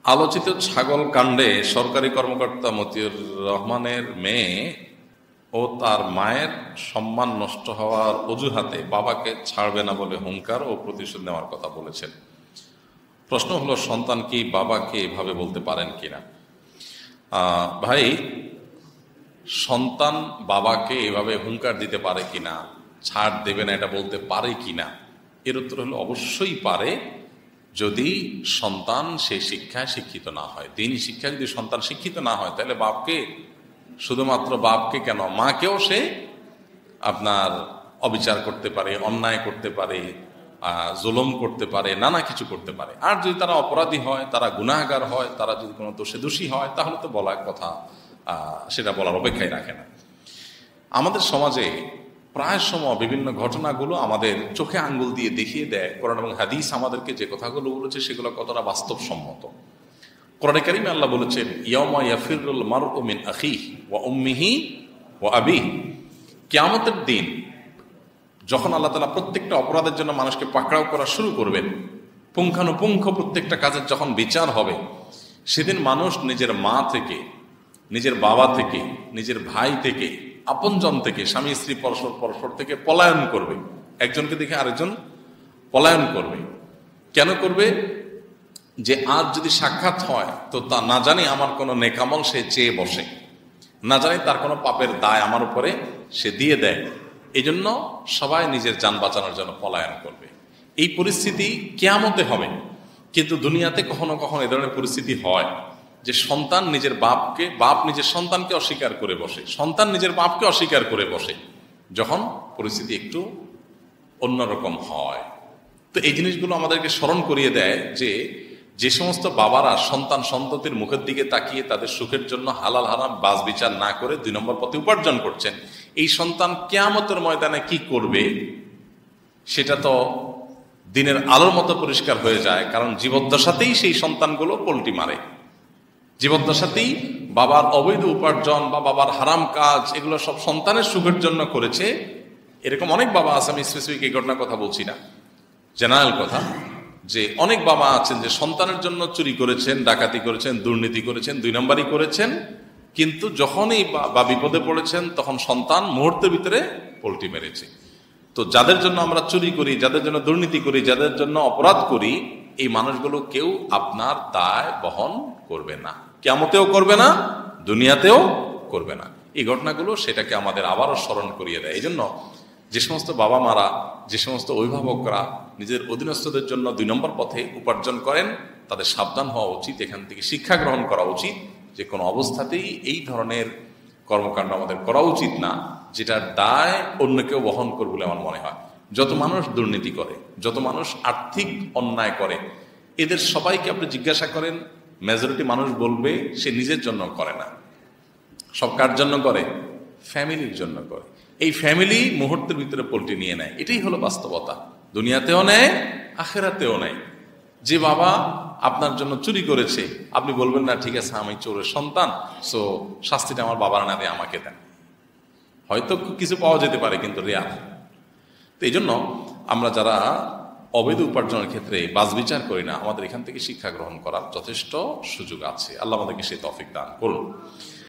আলোচিত ছাগল কাণ্ডে সরকারি কর্মকর্তা মতিউর রহমানের মেয়ে ও তার মায়ের সম্মান নষ্ট হওয়ার অজুহাতে বাবাকে ছাড়বে না বলে হুঙ্কার ও প্রতিশোধ নেওয়ার কথা বলেছেন। প্রশ্ন হলো, সন্তান কি বাবাকে এভাবে বলতে পারেন কিনা? ভাই, সন্তান বাবাকে এভাবে হুঙ্কার দিতে পারে কিনা, ছাড় দেবে না এটা বলতে পারে কিনা, এর উত্তর হলো অবশ্যই পারে, যদি সন্তান সেই শিক্ষায় শিক্ষিত না হয়। দিনী শিক্ষায় যদি সন্তান শিক্ষিত না হয়, তাহলে বাপকে, শুধুমাত্র বাপকে কেন, মাকেও সে আপনার অবিচার করতে পারে, অন্যায় করতে পারে, জুলুম করতে পারে, নানা কিছু করতে পারে। আর যদি তারা অপরাধী হয়, তারা গুনাহগার হয়, তারা যদি কোনো দোষে দোষী হয়, তাহলে তো বলার কথা, সেটা বলার অপেক্ষাই রাখে না। আমাদের সমাজে প্রায় সময় বিভিন্ন ঘটনাগুলো আমাদের চোখে আঙ্গুল দিয়ে দেখিয়ে দেয় কোরআন এবং হাদিস আমাদেরকে যে কথাগুলো বলেছে সেগুলো কতটা বাস্তবসম্মত। কোরআনে কারিমে আল্লাহ বলেছেন, ইয়াউমা ইয়াফিরুল মারউ মিন আখিহি ওয়া উম্মিহি ওয়া আবিহি। কিয়ামতের দিন যখন আল্লাহ তাআলা প্রত্যেকটা অপরাধের জন্য মানুষকে পাকড়াও করা শুরু করবেন, পুঙ্খানুপুঙ্খ প্রত্যেকটা কাজের যখন বিচার হবে, সেদিন মানুষ নিজের মা থেকে, নিজের বাবা থেকে, নিজের ভাই থেকে, আপনজন থেকে, স্বামী স্ত্রী পরস্পর থেকে পলায়ন করবে। একজনকে দেখে আরেকজন পলায়ন করবে। কেন করবে? যে আজ যদি সাক্ষাৎ হয় তো তা না জানি আমার কোনো নেকামল সে চেয়ে বসে, না জানি তার কোনো পাপের দায় আমার উপরে সে দিয়ে দেয়। এই জন্য সবাই নিজের জান বাঁচানোর জন্য পলায়ন করবে। এই পরিস্থিতি কিয়ামতে হবে। কিন্তু দুনিয়াতে কখনো কখনো এ ধরনের পরিস্থিতি হয় যে সন্তান নিজের বাপকে, বাপ নিজের সন্তানকে অস্বীকার করে বসে, সন্তান নিজের বাপকে অস্বীকার করে বসে, যখন পরিস্থিতি একটু অন্যরকম হয়। তো এই জিনিসগুলো আমাদেরকে স্মরণ করিয়ে দেয় যে যে সমস্ত বাবারা সন্তান সন্ততির মুখের দিকে তাকিয়ে তাদের সুখের জন্য হালাল হারাম বাজ বিচার না করে 2 নম্বর পথে উপার্জন করছেন, এই সন্তান কিয়ামতের ময়দানে কি করবে সেটা তো দিনের আলোর মতো পরিষ্কার হয়ে যায়। কারণ জীবদ্দশাতেই সেই সন্তানগুলো পল্টি মারে, জীবদ্দশাতেই বাবার অবৈধ উপার্জন বা বাবার হারাম কাজ এগুলো সব সন্তানের সুখের জন্য করেছে। এরকম অনেক বাবা আছে, আমি স্পেসিফিক এই ঘটনার কথা বলছি না, জেনারেল কথা, যে অনেক বাবা আছেন যে সন্তানের জন্য চুরি করেছেন, ডাকাতি করেছেন, দুর্নীতি করেছেন, 2 নম্বরই করেছেন, কিন্তু যখনই বা বিপদে পড়েছেন তখন সন্তান মুহূর্তের ভিতরে পল্টি মেরেছে। তো যাদের জন্য আমরা চুরি করি, যাদের জন্য দুর্নীতি করি, যাদের জন্য অপরাধ করি, এই মানুষগুলো কেউ আপনার দায় বহন করবে না, কিয়ামতেও করবে না, দুনিয়াতেও করবে না। এই ঘটনাগুলো সেটাকে আমাদের আবারও স্মরণ করিয়ে দেয়। এই জন্য যে সমস্ত বাবা মারা, যে সমস্ত অভিভাবকরা নিজের অধীনস্থদের জন্য 2 নম্বর পথে উপার্জন করেন, তাদের সাবধান হওয়া উচিত, এখান থেকে শিক্ষা গ্রহণ করা উচিত যে কোনো অবস্থাতেই এই ধরনের কর্মকাণ্ড আমাদের করা উচিত না, যেটার দায় অন্য কেউ বহন করবে বলে আমার মনে হয়। যত মানুষ দুর্নীতি করে, যত মানুষ আর্থিক অন্যায় করে, এদের সবাইকে আপনি জিজ্ঞাসা করেন, মেজরিটি মানুষ বলবে সে নিজের জন্য করে না। সব কার জন্য করে? ফ্যামিলির জন্য করে। এই ফ্যামিলি মুহূর্তের ভিতরে পল্টি নিয়ে নেয়। এটাই হলো বাস্তবতা। দুনিয়াতেও নেয়, আখেরাতেও নেয়। যে বাবা আপনার জন্য চুরি করেছে, আপনি বলবেন না ঠিক আছে আমি চোরের সন্তান, সো শাস্তিটা আমার বাবার না দিয়ে আমাকে দেন। হয়তো কিছু পাওয়া যেতে পারে, কিন্তু রেয়ার। তো এই জন্য আমরা যারা অবৈধ উপার্জনের ক্ষেত্রে বাছবিচার করি না, আমাদের এখান থেকে শিক্ষা গ্রহণ করার যথেষ্ট সুযোগ আছে। আল্লাহ আমাদেরকে সেই তৌফিক দান করুন।